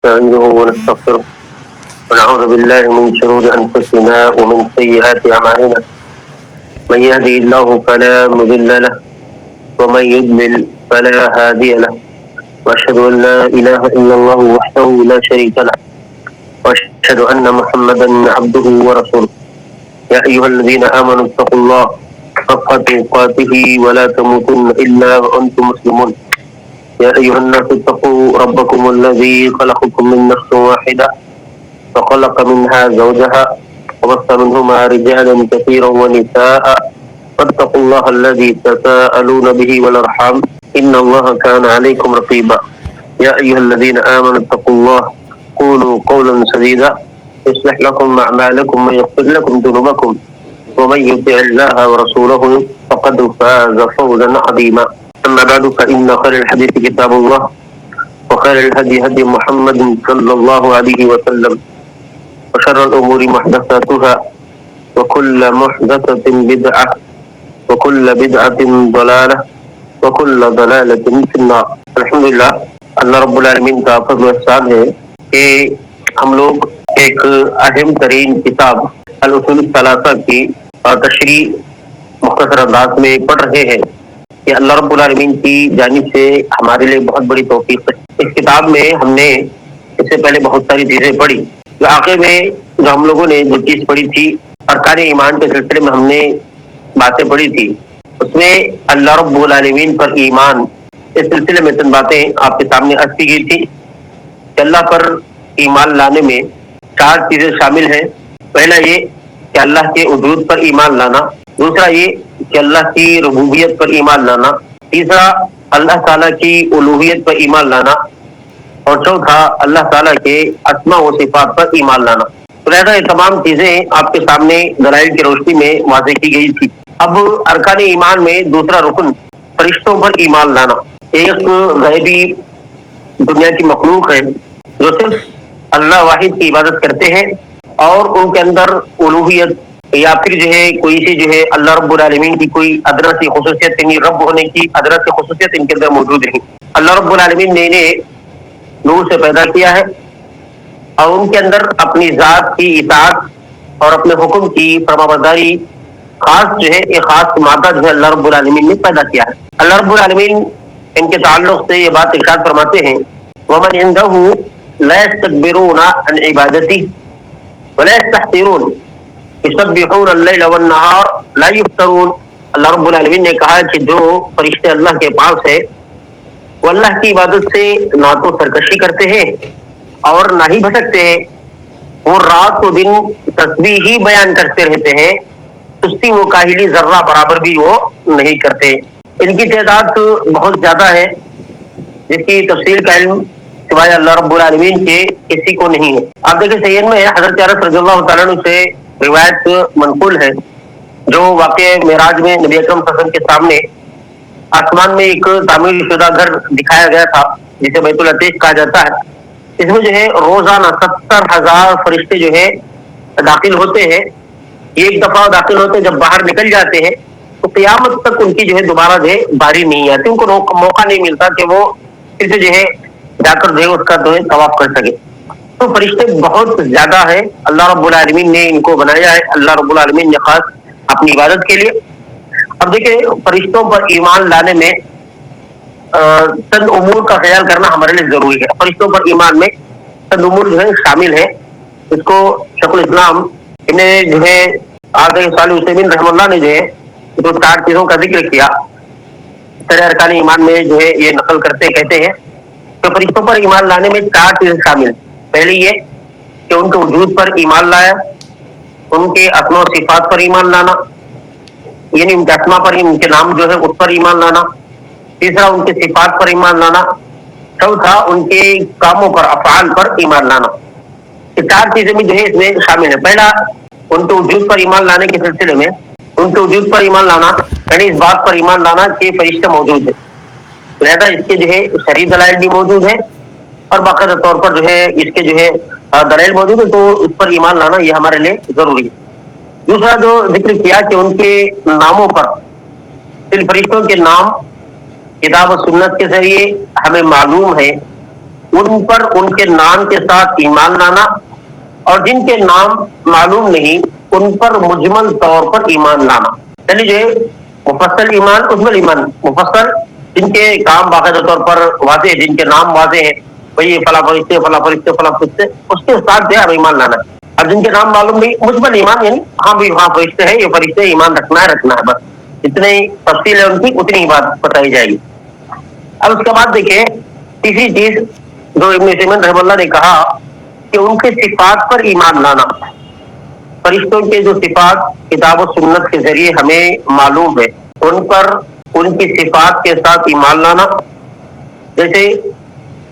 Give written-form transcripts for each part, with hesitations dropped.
نستعينه ونستغفره ونعوذ بالله من شرور أنفسنا ومن سيئات أعمالنا من يهدي الله فلا مضل له ومن يضلل فلا هادي له وأشهد أن لا إله إلا الله وحده لا شريك له وأشهد أن محمدا عبده ورسوله يا أيها الذين آمنوا اتقوا الله حق تقاته ولا تموتن إلا وأنتم مسلمون يا أيها الناس اتقوا ربكم الذي خلقكم من نفس واحدة وخلق منها زوجها وبث منهما رجالا كثيرا ونساء فاتقوا الله الذي تساءلون به والأرحام إن الله كان عليكم رقيبا يا أيها الذين آمنوا اتقوا الله قولوا قولا سديدا يصلح لكم أعمالكم ويغفر لكم ذنوبكم ومن يطع الله ورسوله فقد فاز فوزا عظيما أما بعد فإن خير الحديث كتاب الله وخير الهدي هدي محمد صلى الله عليه وسلم وشر الأمور محدثاتها وكل محدثة بدعة وكل بدعة ضلالة وكل ضلالة في النار. الحمدللہ اللہ رب العالمین کا فضل و احسان ہے کہ ہم لوگ ایک اہم ترین کتاب الاصول الثلاثہ کی تشریح مختصر انداز میں پڑھ رہے ہیں کہ اللہ رب العالمین کی جانب سے ہمارے لیے بہت بڑی توفیق ہے. اس کتاب میں ہم نے اس سے پہلے بہت ساری چیزیں پڑھی. آخر میں جو ہم لوگوں نے جو چیز پڑھی تھی ارکان ایمان کے سلسلے میں ہم نے باتیں پڑھی تھی، اس میں اللہ رب العالمین پر ایمان اس سلسلے میں چند باتیں آپ کے سامنے عرض کی گئی تھی کہ اللہ پر ایمان لانے میں 4 چیزیں شامل ہیں. پہلا یہ کہ اللہ کے وجود پر ایمان لانا، دوسرا یہ کہ اللہ کی ربوبیت پر ایمان لانا، تیسرا اللہ تعالیٰ کی الوہیت پر ایمان لانا، اور چوتھا اللہ تعالیٰ کے اسماء و صفات پر ایمان لانا. تو لہذا یہ تمام چیزیں آپ کے سامنے دلائل کی روشنی میں واضح کی گئی تھی. اب ارکان ایمان میں دوسرا رکن فرشتوں پر ایمان لانا. ایک غیبی دنیا کی مخلوق ہے جو صرف اللہ واحد کی عبادت کرتے ہیں اور ان کے اندر الوہیت یا پھر جو ہے کوئی سی جو ہے اللہ رب العالمین کی کوئی ادنا سی خصوصیت، یعنی رب ہونے کی ادنا سی خصوصیت ان کے اندر موجود ہے. اللہ رب العالمین نے انہیں نور سے پیدا کیا ہے اور ان کے اندر اپنی ذات کی اطاعت اور اپنے حکم کی فرمانبرداری خاص جو ہے ایک خاص مادہ جو ہے اللہ رب العالمین نے پیدا کیا ہے. اللہ رب العالمین ان کے تعلق سے یہ بات ارشاد فرماتے ہیں وَمَنْ عِنْدَهُ لَا يَسْتَكْبِرُونَ عَنْ عِبَادَتِهِ وَلَا يَسْتَحْسِرُونَ يُسَبِّحُونَ اللَّيْلَ وَالنَّهَارَ لَا يُفْتَرُونَ. اللہ رب العالمین نے کہا کہ جو فرشتے اللہ کے پاس ہے وہ اللہ کی عبادت سے نہ تو سرکشی کرتے ہیں اور نہ ہی بھٹکتے ہیں. وہ رات و دن تسبیح ہی بیان کرتے رہتے ہیں، سستی و کاہلی ذرہ برابر بھی وہ نہیں کرتے. ان کی تعداد بہت زیادہ ہے جس کی تفصیل کا علم سوائے اللہ رب العالمین کے کسی کو نہیں ہے. آپ دیکھیں صحیح میں حضرت انس رضی اللہ تعالیٰ عنہ سے روایت منقول ہے جو واقع معراج میں نبی اکرم صلی اللہ علیہ وسلم کے سامنے آسمان میں ایک تعمیر شدہ گھر دکھایا گیا تھا جسے بیت العتیق کہا جاتا ہے. اس میں جو ہے روزانہ 70,000 فرشتے جو ہے داخل ہوتے ہیں. ایک دفعہ داخل ہوتے ہیں، جب باہر نکل جاتے ہیں تو قیامت تک ان کی جو ہے دوبارہ جو ہے باری نہیں آتی، ان کو موقع نہیں ملتا کہ وہ پھر سے جو ہے جا کر جو ہے اس کا جو ہے طواف کر سکے. تو فرشتے بہت زیادہ ہے، اللہ رب العالمین نے ان کو بنایا ہے، اللہ رب العالمین نے خاص اپنی عبادت کے لیے. اب دیکھیں فرشتوں پر ایمان لانے میں چند امور کا خیال کرنا ہمارے لیے ضروری ہے. فرشتوں پر ایمان میں چند امور جو ہے شامل ہے. اس کو شیخ الاسلام انہیں جو ہے آگے صالح عثیمین رحمہ اللہ نے جو ہے جو 4 چیزوں کا ذکر کیا سر ارکان ایمان میں جو ہے یہ نقل کرتے کہتے ہیں کہ فرشتوں پر ایمان لانے میں 4 چیزیں شامل ہیں. پہلی یہ کہ ان کے وجود پر ایمان لایا، ان کے اسماء و صفات پر ایمان لانا، یعنی ان کے اسماء پر ان کے نام جو ہے اس پر ایمان لانا، تیسرا ان کے صفات پر ایمان لانا، چوتھا ان کے کاموں پر افعال پر ایمان لانا. یہ 4 چیزیں بھی جو ہے اس میں شامل ہیں. پہلا ان کے وجود پر ایمان لانے کے سلسلے میں ان کے وجود پر ایمان لانا یعنی اس بات پر ایمان لانا کہ فرشتے موجود ہیں، لہذا اس کے جو ہے شرعی دلائل بھی موجود ہیں اور باقاعدہ طور پر جو ہے اس کے جو ہے دلائل موجود ہے، تو اس پر ایمان لانا یہ ہمارے لیے ضروری ہے. دوسرا جو ذکر کیا کہ ان کے ناموں پر، ان فرشتوں کے نام کتاب و سنت کے ذریعے ہمیں معلوم ہے ان پر ان کے نام کے ساتھ ایمان لانا، اور جن کے نام معلوم نہیں ان پر مجمل طور پر ایمان لانا. یعنی جو ہے مفصل ایمان، مجمل ایمان. مفصل جن کے کام باقاعدہ طور پر واضح، جن کے نام واضح ہیں، بھائی فلاں فرشتے فلاں فرشتے فلاں فرشتے، اس کے ساتھ جو ہے ایمان لانا. اب جن کے نام معلوم نہیں، مجمل ایمان، یعنی ہاں بھی وہاں فرشتے ہیں، یہ فرشتے، ایمان رکھنا ہے بس. جتنی تفصیل ہے ان کی اتنی ہی بات بتائی جائے گی. اب اس کے بعد دیکھیں تیسری چیز جو ابن تیمیہ رحمہ اللہ نے کہا کہ ان کے صفات پر ایمان لانا. فرشتوں کے جو صفات کتاب و سنت کے ذریعے ہمیں معلوم ہے، ان پر ان کی صفات کے ساتھ ایمان لانا. جیسے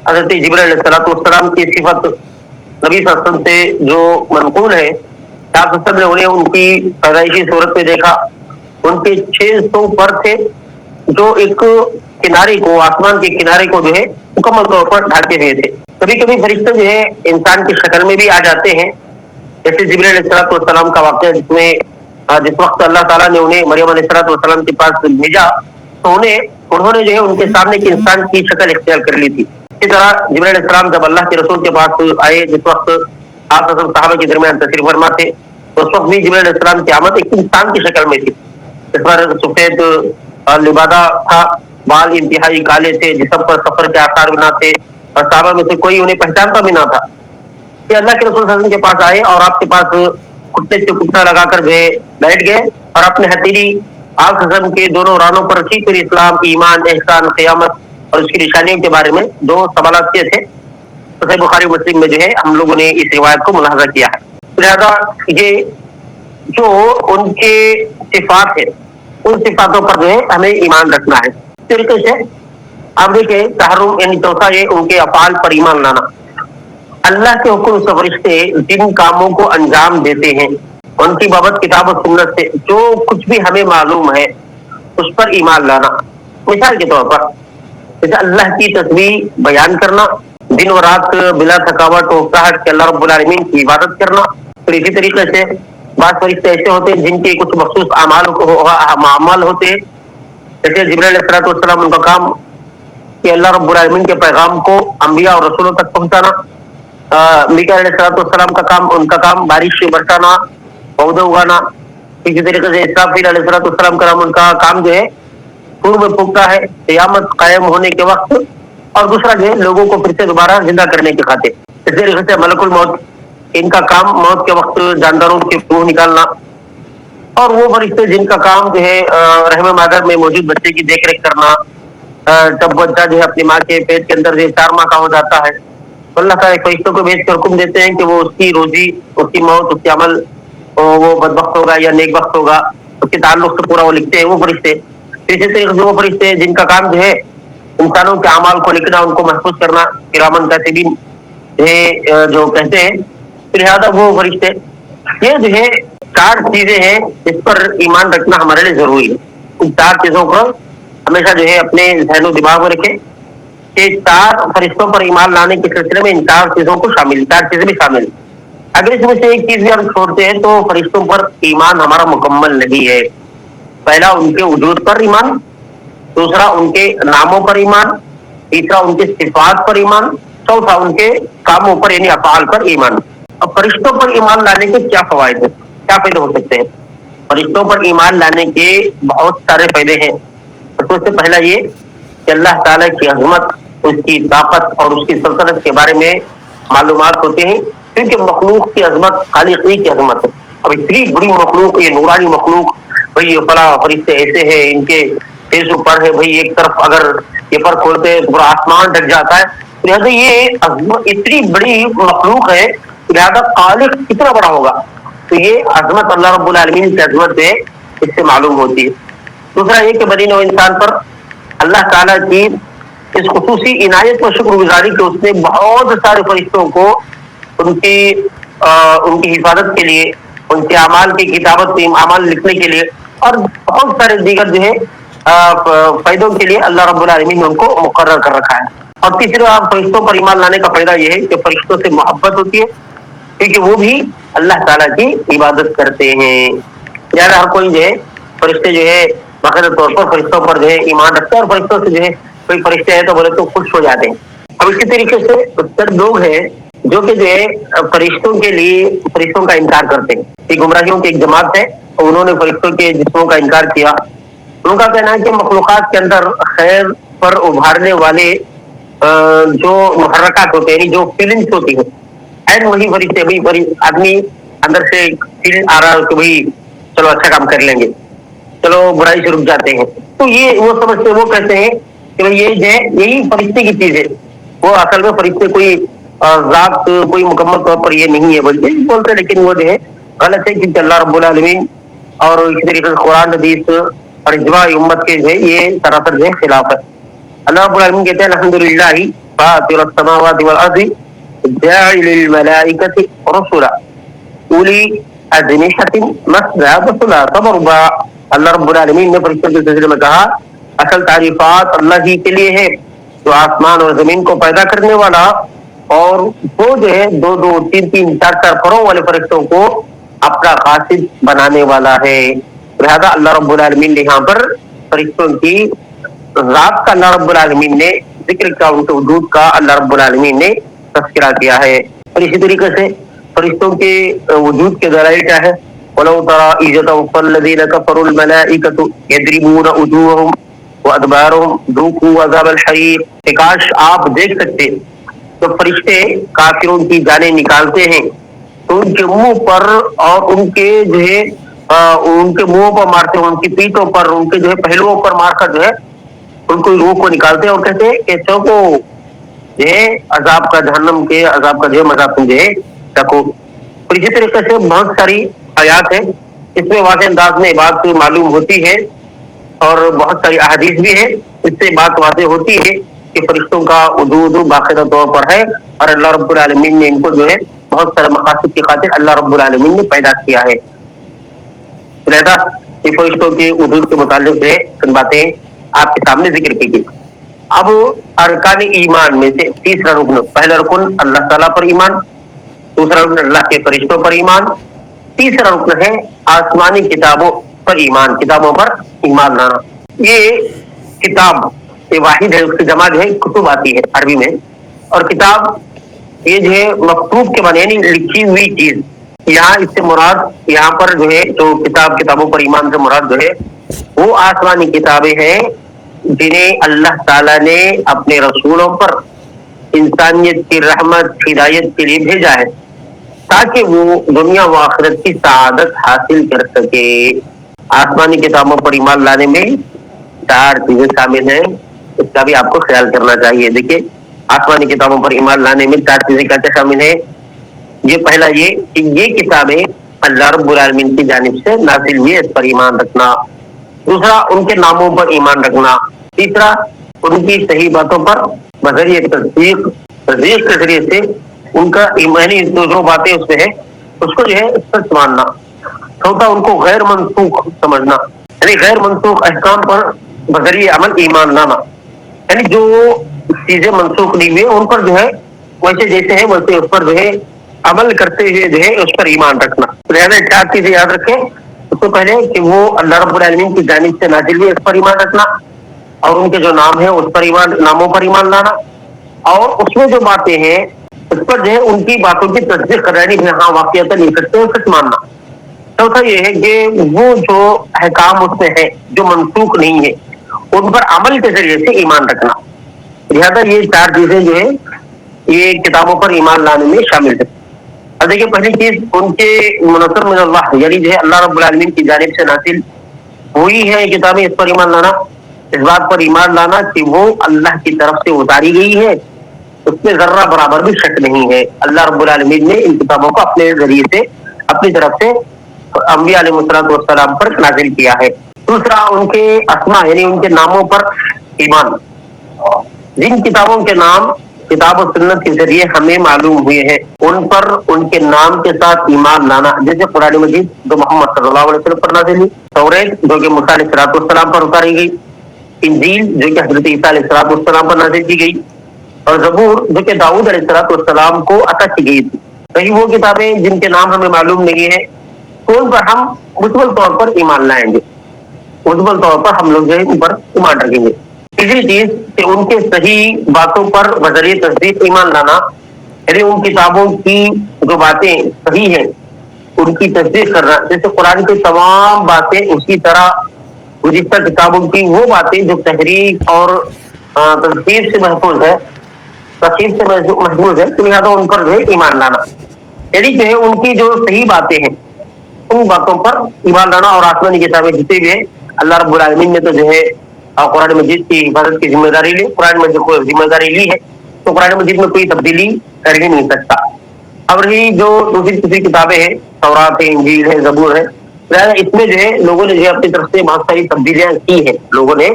حضرت جبرائیل علیہ الصلوۃ والسلام کی صفت نبی صلی اللہ علیہ وسلم سے جو منقول ہے، آپ صلی اللہ علیہ وسلم نے انہیں ان کی پیدائشی صورت میں دیکھا. ان کے 600 پر تھے جو ایک کنارے کو، آسمان کے کنارے کو جو ہے مکمل طور پر ڈھانپے ہوئے تھے. کبھی کبھی فرشتے جو ہے انسان کی شکل میں بھی آ جاتے ہیں، جیسے جبرائیل علیہ الصلوۃ والسلام کا واقعہ، جس وقت اللہ تعالیٰ نے انہیں مریم علیہ الصلوۃ والسلام کے پاس بھیجا تو انہوں نے جو ہے ان کے سامنے ایک انسان کی شکل اختیار کر لی تھی. اسی طرح جبرائیل علیہ السلام جب اللہ کے رسول کے پاس آئے، جس وقت آپ صحابہ کے درمیان تشریف فرما تھے، تو اس وقت بھی جبرائیل علیہ السلام کی آمد ایک انسان کی شکل میں تھی. اس پر سفید لبادہ تھا، بال انتہائی کالے تھے، جسم پر سفر کے آثار بھی نہ تھے، اور صحابہ میں سے کوئی انہیں پہچانتا بھی نہ تھا. کہ اللہ کے رسول صلی اللہ علیہ وسلم کے پاس آئے اور آپ کے پاس کتے سے کتا لگا کر گئے، بیٹھ گئے اور اپنے ہتھیلی آپ وسلم کے دونوں رانوں پر رکھی، پھر اسلام، ایمان، احسان، قیامت اور اس کی نشانیوں کے بارے میں 2 سوالات کیے تھے. صحیح بخاری مسلم میں جو ہے ہم لوگوں نے اس روایت کو ملاحظہ کیا ہے. لہذا یہ جو ان کے صفات ہے، ان صفاتوں پر جو ہے ہمیں ایمان رکھنا ہے. اس طریقے سے آپ دیکھیں تحرم، یعنی چوتھا یہ ان کے افعال پر ایمان لانا. اللہ کے حکم سے فرشتے جن کاموں کو انجام دیتے ہیں ان کی بابت کتاب و سنت سے جو کچھ بھی ہمیں معلوم ہے اس پر ایمان لانا. مثال کے طور پر جیسے اللہ کی تسبیح بیان کرنا، دن و رات بلا تھکاوٹ و اکتاہٹ کے اللہ رب العالمین کی عبادت کرنا. پھر اسی طریقے سے بعض فرشتے ایسے ہوتے ہیں جن کے کچھ مخصوص اعمال ہوتے ہیں، جیسے جبرائیل علیہ الصلوۃ والسلام ان کا کام کہ اللہ رب العالمین کے پیغام کو انبیاء اور رسولوں تک پہنچانا. میکائیل علیہ الصلوۃ والسلام کا کام، ان کا کام بارش سے برسانا، پودے اگانا. اسی طریقے سے اسرافیل علیہ الصلوۃ والسلام کا نام، ان کا کام جو ہے سور میں پھونکتا ہے قیامت قائم ہونے کے وقت، اور دوسرا جو ہے لوگوں کو پھر سے دوبارہ زندہ کرنے کے خاطر. اس طریقے سے ملک الموت، ان کا کام موت کے وقت جانداروں کے روح نکالنا. اور وہ فرشتے جن کا کام جو ہے رحم مادر میں موجود بچے کی دیکھ ریکھ کرنا، جب بچہ جو ہے اپنی ماں کے پیٹ کے اندر 4 ماہ کا ہو جاتا ہے، اللہ تعالیٰ فرشتوں کو بھیج کر حکم دیتے ہیں کہ وہ اس کی روزی، اس کی موت، اس کے عمل، وہ بدبخت ہوگا یا نیک بخت ہوگا، اس کے تعلق سے پورا وہ لکھتے ہیں وہ فرشتے. اسی طریقے سے وہ فرشتے جن کا کام جو ہے انسانوں کے اعمال کو لکھنا، ان کو محفوظ کرنا، کرامن کاتبین جو کہتے ہیں. لہٰذا وہ فرشتے، یہ جو ہے 4 چیزیں ہیں جس پر ایمان رکھنا ہمارے لیے ضروری ہے. ان 4 چیزوں کو ہمیشہ جو ہے اپنے ذہن و دماغ میں رکھیں کہ 4 فرشتوں پر ایمان لانے کے سلسلے میں ان 4 چیزوں کو 4 چیزیں بھی شامل. اگر اس میں سے ایک چیز بھی ہم چھوڑتے ہیں تو فرشتوں پر ایمان ہمارا مکمل نہیں ہے. پہلا ان کے وجود پر ایمان، دوسرا ان کے ناموں پر ایمان، تیسرا ان کے صفات پر ایمان، چوتھا ان کے کاموں پر یعنی افعال پر ایمان. اب فرشتوں پر ایمان لانے کے کیا فوائد ہیں، کیا فائدے ہو سکتے ہیں؟ فرشتوں پر ایمان لانے کے بہت سارے فائدے ہیں. سب سے پہلا یہ کہ اللہ تعالیٰ کی عظمت، اس کی طاقت اور اس کی سلطنت کے بارے میں معلومات ہوتے ہیں، کیونکہ مخلوق کی عظمت خالق ہی کی عظمت ہے. اب اتنی بڑی مخلوق، یہ نورانی مخلوق، بھائی یہ فلاں فرشتے ایسے ہیں، ان کے تیز پر ہے، بھائی ایک طرف اگر یہ پر کھولتے ہیں تو پورا آسمان ڈھک جاتا ہے. لہٰذا یہ عظمت اتنی بڑی مخلوق ہے، لہٰذا خالق کتنا بڑا ہوگا. تو یہ عظمت اللہ رب العالمین کی عظمت ہے، اس سے معلوم ہوتی ہے. دوسرا یہ کہ بنی نوع انسان پر اللہ تعالیٰ کی اس خصوصی عنایت و شکر گزاری کہ اس نے بہت سارے فرشتوں کو ان کی حفاظت کے لیے، ان کے اعمال کی کتابت، اعمال لکھنے کے لیے اور بہت سارے دیگر جو ہے فائدوں کے لیے اللہ رب العالمین نے ان کو مقرر کر رکھا ہے. اور تیسرا فرشتوں پر ایمان لانے کا فائدہ یہ ہے کہ فرشتوں سے محبت ہوتی ہے، کیونکہ وہ بھی اللہ تعالیٰ کی عبادت کرتے ہیں. یعنی ہر کوئی جو ہے فرشتے جو ہے باقاعدہ طور پر فرشتوں پر جو ہے ایمان رکھتے ہیں، اور فرشتوں سے جو ہے کوئی فرشتے ہیں تو بولے تو خوش ہو جاتے ہیں. اب اسی طریقے سے اکثر لوگ ہیں جو کہ جو ہے فرشتوں کے لیے فرشتوں کا انکار کرتے ہیں. یہ گمراہیوں کی ایک جماعت ہے اور انہوں نے فرشتوں کے جسموں کا انکار کیا. ان کا کہنا ہے کہ مخلوقات کے اندر خیر پر ابھارنے والے جو محرکات ہوتے ہیں، جو فیلنگس ہوتی ہیں، این وہی فرشتے بھائی آدمی اندر سے فیل آ رہا ہے کہ بھائی چلو اچھا کام کر لیں گے، چلو برائی سے رک جاتے ہیں. تو یہ وہ سمجھتے وہ کہتے ہیں کہ بھائی یہ جو ہے یہی فرشتے کی چیز ہے. وہ اصل میں فرشتے کوئی ذات کوئی مکمل طور پر یہ نہیں ہے بلکہ بولتے، لیکن وہ جو ہے غلط ہے، کیونکہ اللہ رب العالمین اور اسی طریقے سے قرآن حدیث اور اجماع امت کے جو ہے یہ سراسر جو ہے خلاف ہے. اللہ رب العالمین کہتے ہیں الحمدللہ فاطر السماوات والارض جاعل الملائکۃ رسلا اولی اجنحۃ مثنی وثلاث ورباع. اللہ رب العالمین نے فرشتوں کے سلسلے میں کہا اصل تعریفات اللہ ہی کے لیے ہے جو آسمان اور زمین کو پیدا کرنے والا، اور وہ جو ہے دو دو تین تین چار چار پروں والے فرشتوں کو اپنا قاصد بنانے والا ہے. لہذا اللہ رب العالمین نے یہاں پر فرشتوں کی ذات کا اللہ رب العالمین نے ذکر کیا، ان کے وجود کا اللہ رب العالمین نے تذکرہ کیا ہے. اور اسی طریقے سے فرشتوں کے وجود کے دلائل کیا ہے؟ وَلَوْ تَرَىٰ إِذْ يَتَوَفَّى الَّذِينَ كَفَرُوا الْمَلَائِكَةُ يَضْرِبُونَ وُجُوهَهُمْ وَأَدْبَارَهُمْ ذُوقُوا عَذَابَ الْحَرِيقِ. کہ کاش آپ دیکھ سکتے تو فرشتے کافروں کی جانیں نکالتے ہیں تو ان کے منہ پر اور ان کے جو ہے ان کے منہوں پر مارتے ہیں، ان کی پیٹھوں پر، ان کے جو ہے پہلوؤں پر مار کر جو ہے ان کو روح کو نکالتے ہیں اور کہتے ہیں کہ چوکو جو ہے عذاب کا جہنم کے عذاب کا جو ہے مذاق جو ہے رکھو. اور اسی طریقے سے بہت ساری آیات ہیں، اس میں واضح انداز میں بات معلوم ہوتی ہے اور بہت ساری احادیث بھی ہیں، اس سے بات واضح ہوتی ہے کہ فرشتوں کا وجود باقاعدہ طور پر ہے اور اللہ رب العالمین نے ان کو جو ہے بہت سارے مقاصد کی خاطر اللہ رب العالمین نے پیدا کیا ہے. لہذا یہ فرشتوں کے وجود کے متعلق جو ہے چند باتیں آپ کے سامنے ذکر کی گئی. اب ارکان ایمان میں سے تیسرا رکن، پہلا رکن اللہ تعالیٰ پر ایمان، دوسرا رکن اللہ کے فرشتوں پر ایمان، تیسرا رکن ہے آسمانی کتابوں پر ایمان، کتابوں پر ایمان لانا. یہ کتاب یہ واحد ہے، اس کی جمع جو ہے کتب آتی ہے عربی میں، اور کتاب یہ جو ہے مکتوب کے معنی یعنی لکھی ہوئی چیز. یہاں اس سے مراد یہاں پر جو ہے جو کتابوں پر ایمان سے مراد جو ہے وہ آسمانی کتابیں ہیں جنہیں اللہ تعالیٰ نے اپنے رسولوں پر انسانیت کی رحمت ہدایت کے لیے بھیجا ہے تاکہ وہ دنیا و آخرت کی سعادت حاصل کر سکے. آسمانی کتابوں پر ایمان لانے میں 4 چیزیں شامل ہیں، اس کا بھی آپ کو خیال کرنا چاہیے. دیکھیے آسمانی کتابوں پر ایمان لانے میں 4 چیزیں کیا شامل ہیں. یہ پہلا یہ کہ یہ کتابیں اللہ رب العالمین کی جانب سے نازل ہوئی، اس پر ایمان رکھنا. دوسرا ان کے ناموں پر ایمان رکھنا. تیسرا ان کی صحیح باتوں پر بذریعہ تصدیق کے ذریعے سے ان کا ایمانی جو باتیں اس میں ہے اس کو جو ہے سچ ماننا. چوتھا ان کو غیر منسوخ سمجھنا، یعنی غیر منسوخ احکام پر بذریعہ عمل ایمان لانا، یعنی جو چیزیں منسوخ نہیں ہوئی ان پر جو ہے ویسے جیسے ہیں ویسے اس پر جو ہے عمل کرتے ہوئے جو ہے اس پر ایمان رکھنا. لہٰذا 4 چیزیں یاد رکھیں. اس کو پہلے کہ وہ اللہ رب العالمین کی جانب سے نازل ہوئی اس پر ایمان رکھنا، اور ان کے جو نام ہیں اس پر ایمان، ناموں پر ایمان لانا، اور اس میں جو باتیں ہیں اس پر جو ہے ان کی باتوں کی تصدیق کرانی ہے، ہاں واقعات نہیں کرتے سچ ماننا. چوتھا یہ ہے کہ وہ جو احکام اس میں ہے جو منسوخ نہیں ہے ان پر عمل کے ذریعے سے ایمان رکھنا. لہٰذا یہ 4 چیزیں جو ہے یہ کتابوں پر ایمان لانے میں شامل ہے. اب دیکھیے پہلی چیز ان کے منظر من اللہ، یعنی جو ہے اللہ رب العالمین کی جانب سے نازل ہوئی ہے کتابیں، اس پر ایمان لانا، اس بات پر ایمان لانا کہ وہ اللہ کی طرف سے اتاری گئی ہے، اس میں ذرہ برابر بھی شک نہیں ہے. اللہ رب العالمین نے ان کتابوں کو اپنے ذریعے سے اپنی طرف سے انبیاء علیہ الصلوۃ والسلام پر نازل کیا ہے. دوسرا ان کے اسماء یعنی ان کے ناموں پر ایمان. جن کتابوں کے نام کتاب و سنت کے ذریعے ہمیں معلوم ہوئے ہیں ان پر ان کے نام کے ساتھ ایمان لانا، جیسے قرآن مجید جو محمد صلی اللہ علیہ وسلم پر نازل ہوئی، توریت جو کہ موسیٰ علیہ السلام پر اتاری گئی، انجیل جو کہ حضرت عیسیٰ علیہ السلام پر نازل کی گئی، اور زبور جو کہ داؤد علیہ السلام کو عطا کی گئی تھی. کہیں وہ کتابیں جن کے نام ہمیں معلوم نہیں ہے تو ان پر ہم مجمل طور پر ایمان لائیں گے، مجمل طور پر ہم لوگ جو ہے ان پر ایمان رکھیں گے. تیسری چیز کہ ان کے صحیح باتوں پر بذریعہ تصدیق ایمان لانا، یعنی ان کتابوں کی جو باتیں صحیح ہیں ان کی تصدیق کرنا، جیسے قرآن کی تمام باتیں اسی طرح گزشتہ کتابوں کی وہ باتیں جو تحریف اور تنقید سے محفوظ ہے، تقسیم سے محفوظ ہے، تو لہٰذا ان پر جو ہے ایمان لانا، یعنی جو ہے ان کی جو صحیح باتیں ہیں ان باتوں پر ایمان لانا۔ اور آسمانی کتابیں جتنے بھی ہیں اللہ رب العالمین نے تو جو ہے قرآن مجید کی حفاظت کی ذمہ داری لی، قرآن مجید کو ذمہ داری لی ہے، تو قرآن مجید میں کوئی تبدیلی کر ہی نہیں سکتا۔ اب رہی جو دوسری کتابیں ہیں، تورات ہے، انجیل ہے، زبور ہے، اس میں جو ہے لوگوں نے جو ہے اپنی طرف سے بہت ساری تبدیلیاں کی ہیں، لوگوں نے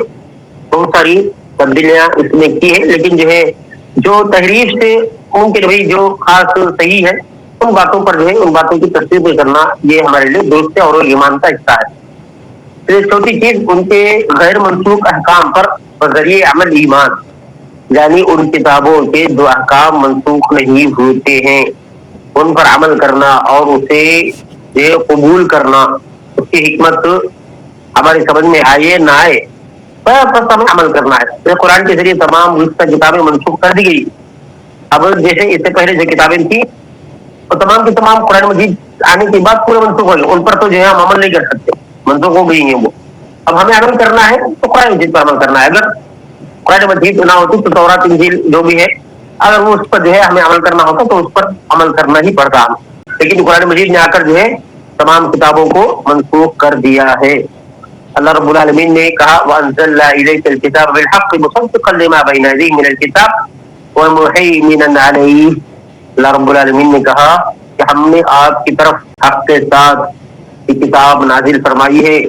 بہت ساری تبدیلیاں اس میں کی ہیں، لیکن جو ہے جو تحریف سے ممکن بھائی جو خاص صحیح ہے ان باتوں پر جو ہے ان باتوں کی تصدیق کرنا یہ ہمارے لیے درست ہے اور ایمان کا حصہ ہے۔ پھر چوتھی چیز ان کے غیر منسوخ احکام پر بذریعہ عمل ایمان، یعنی ان کتابوں کے جو احکام منسوخ نہیں ہوتے ہیں ان پر عمل کرنا اور اسے جو قبول کرنا، اس کی حکمت ہماری سمجھ میں آئے نہ آئے بس ہمیں عمل کرنا ہے۔ قرآن کے ذریعے تمام گزشتہ کتابیں منسوخ کر دی گئی۔ اب جیسے اس سے پہلے جو کتابیں تھیں تو تمام کی تمام قرآن مجید آنے کے بعد پورے منسوخ ہو گئے، ان پر تو جو ہے ہم عمل نہیں کر سکتے، منسوخ ہو گئی ہیں وہ۔ اب ہمیں عمل کرنا ہے تو قرآن مجید پر عمل کرنا ہے، اگر قرآن مجید نہ ہوتی تو تورات انجیل جو بھی ہے اگر وہ اس پر جو ہے ہمیں عمل کرنا ہوتا تو اس پر عمل کرنا ہی پڑتا ہم، لیکن قرآن مجید نے آ کر جو ہے تمام کتابوں کو منسوخ کر دیا ہے۔ اللہ رب العالمین نے کہا وَأَنزَلْنَا إِلَيْكَ الْكِتَابَ بِالْحَقِّ مُصَدِّقًا لِمَا بَيْنَ يَدَيْهِ مِنَ الْكِتَابِ وَمُهَيْمِنًا عَلَيْهِ۔ اللہ رب العالمین نے کہا کہ ہم نے آپ کی طرف حق کے ساتھ کی کتاب نازل فرمائی ہے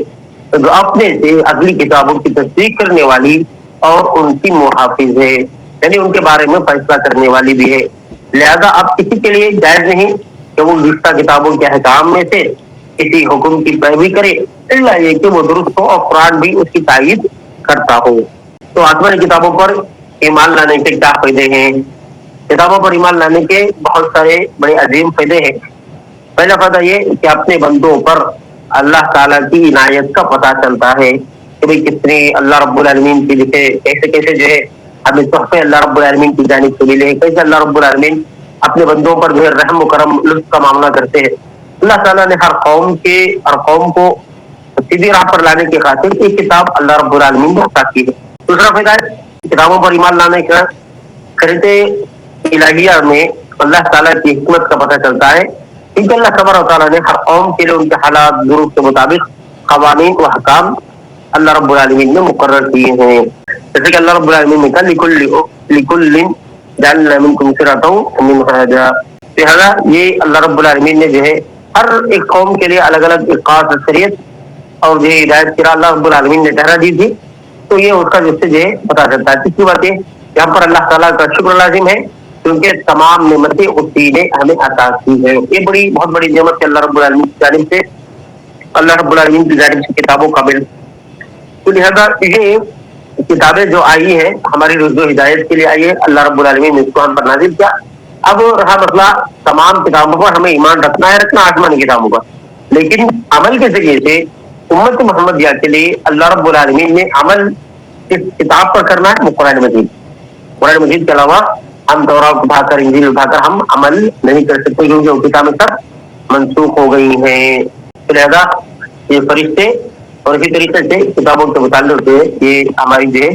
جو اپنے سے اگلی کتابوں کی تصدیق کرنے والی اور ان کی محافظ ہے، یعنی ان کے بارے میں فیصلہ کرنے والی بھی ہے۔ لہذا اب کسی کے لیے جائز نہیں کہ وہ گزشتہ کتابوں کے احکام میں سے کسی حکم کی پیروی کرے اللہ یہ کہ وہ درست ہو اور قرآن بھی اس کی تائید کرتا ہو۔ تو آسمانی کتابوں پر ایمان لانے کے کیا فائدے ہیں؟ کتابوں پر ایمان لانے کے بہت سارے بڑے عظیم فائدے ہیں۔ پہلا فائدہ یہ کہ اپنے بندوں پر اللہ تعالیٰ کی عنایت کا پتہ چلتا ہے کہ بھئی کتنے اللہ رب العالمین کی جیسے کیسے کیسے جو ہے ہمیں تحفے اللہ رب العالمین کی جانب سے ملے ہیں، کیسے اللہ رب العالمین اپنے بندوں پر جو ہے رحم و کرم لطف کا معاملہ کرتے ہیں۔ اللہ تعالیٰ نے ہر قوم کو سیدھی راہ پر لانے کی خاطر ایک کتاب اللہ رب العالمین نے عطا کی ہے۔ دوسرا فائدہ ہے کتابوں پر ایمان لانے کا خرید الہیہ میں اللہ تعالیٰ کی حکمت کا پتہ چلتا ہے، کیونکہ اللہ تبارک و تعالیٰ نے ہر قوم کے لیے ان کے حالات ظروف کے مطابق قوانین و حکام اللہ رب العالمین نے مقرر کیے ہیں۔ جیسے کہ اللہ رب العالمین نے کہا لِكُلٍّ جَعَلْنَا مِنكُمْ شِرَعَةً وَمِنْهَاجًا، لہذا یہ اللہ رب العالمین نے جو ہے ہر ایک قوم کے لیے الگ الگ ایک خاص شریعت اور جو ہدایت کرا اللہ رب العالمین نے ٹھہرا دی تھی، تو یہ اس کا جس سے جو ہے پتہ چلتا ہے۔ تیسری بات یہاں پر اللہ تعالیٰ کا شکر لازم ہے کیونکہ تمام نعمتیں اسی نے ہمیں عطا کی ہے۔ یہ بہت بڑی نعمت ہے اللہ رب العالمین کی جانب سے، اللہ رب العالمین کی جانب سے کتابوں کا مل۔ تو لہذا یہ کتابیں جو آئی ہیں ہماری رشد و ہدایت کے لیے آئی ہے، اللہ رب العالمین نے اس کو ہم پر نازل کیا۔ اب رہا مسئلہ تمام کتابوں پر ہمیں ایمان رکھنا ہے، رکھنا آسمانی کتابوں پر، لیکن عمل کے ذریعے سے امت محمدیہ کے لیے اللہ رب العالمین نے عمل اس کتاب پر کرنا ہے، وہ قرآن مجید کے علاوہ ہم تورات اٹھا کر انجیل اٹھا کر ہم عمل نہیں کر سکتے کیونکہ وہ کتابیں سب منسوخ ہو گئی ہیں۔ لہذا یہ فرشتے اور اسی طریقے سے کتابوں کے متعلق جو ہے یہ ہماری جو ہے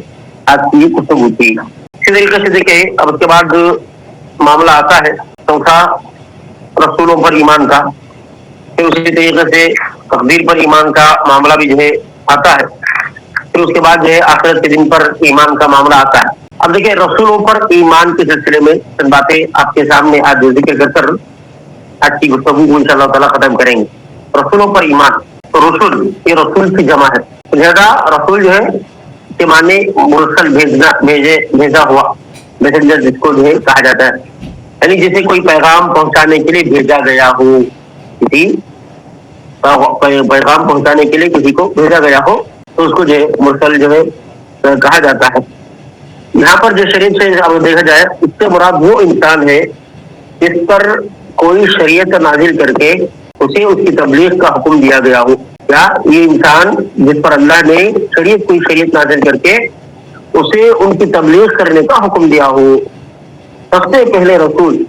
آج کی گفتگو تھی۔ اسی طریقے سے دیکھیں اب اس کے بعد معاملہ آتا ہے چوتھا رسولوں پر ایمان کا، پھر اسی طریقے سے تقدیر پر ایمان کا معاملہ بھی جو ہے آتا ہے، پھر اس کے بعد جو ہے آخرت کے دن پر ایمان کا معاملہ آتا ہے۔ اب دیکھیں رسولوں پر ایمان کے سلسلے میں چند باتیں آپ کے سامنے آج ذکر کر آج کی گفتگو کو انشاءاللہ تعالیٰ ختم کریں گے۔ رسولوں پر ایمان، رسول یہ رسول کی جمع ہے، لہذا رسول جو ہے کے معنی مرسل بھیجا ہوا میسنجر جس کو جو ہے کہا جاتا ہے، یعنی جسے کوئی پیغام پہنچانے کے لیے بھیجا گیا ہو، کسی پیغام پہنچانے کے لیے کسی کو بھیجا گیا ہو تو اس کو جو ہے مرسل جو ہے کہا جاتا ہے۔ یہاں پر جو شریعت سے اگر دیکھا جائے اس سے مراد وہ انسان ہے جس پر کوئی شریعت نازل کر کے اسے اس کی تبلیغ کا حکم دیا گیا ہو، یا یہ انسان جس پر اللہ نے کوئی شریعت نازل کر کے اسے ان کی تبلیغ کرنے کا حکم دیا ہو. سب سے پہلے رسول